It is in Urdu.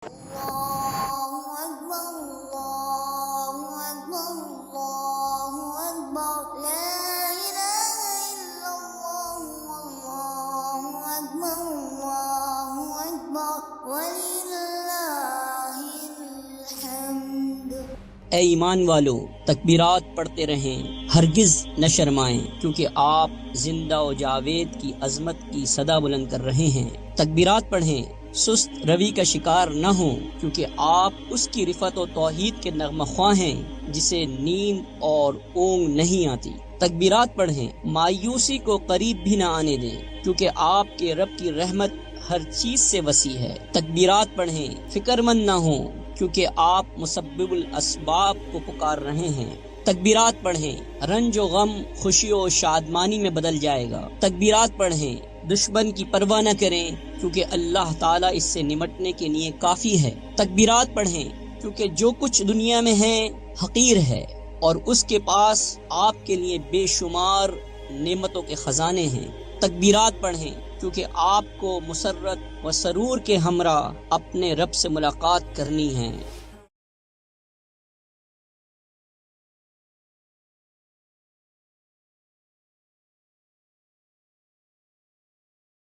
اے ایمان والو، تکبیرات پڑھتے رہیں، ہرگز نہ شرمائیں، کیونکہ آپ زندہ و جاوید کی عظمت کی صدا بلند کر رہے ہیں۔ تکبیرات پڑھیں، سست روی کا شکار نہ ہوں، کیونکہ آپ اس کی رفعت و توحید کے نغمہ خواں ہیں جسے نیند اور اونگ نہیں آتی۔ تکبیرات پڑھیں، مایوسی کو قریب بھی نہ آنے دیں، کیونکہ آپ کے رب کی رحمت ہر چیز سے وسیع ہے۔ تکبیرات پڑھیں، فکر مند نہ ہوں، کیونکہ آپ مسبب الاسباب کو پکار رہے ہیں۔ تکبیرات پڑھیں، رنج و غم خوشی و شادمانی میں بدل جائے گا۔ تکبیرات پڑھیں، دشمن کی پرواہ نہ کریں، کیونکہ اللہ تعالیٰ اس سے نمٹنے کے لیے کافی ہے۔ تکبیرات پڑھیں، کیونکہ جو کچھ دنیا میں ہے حقیر ہے، اور اس کے پاس آپ کے لیے بے شمار نعمتوں کے خزانے ہیں۔ تکبیرات پڑھیں، کیونکہ آپ کو مسرت و سرور کے ہمراہ اپنے رب سے ملاقات کرنی ہے۔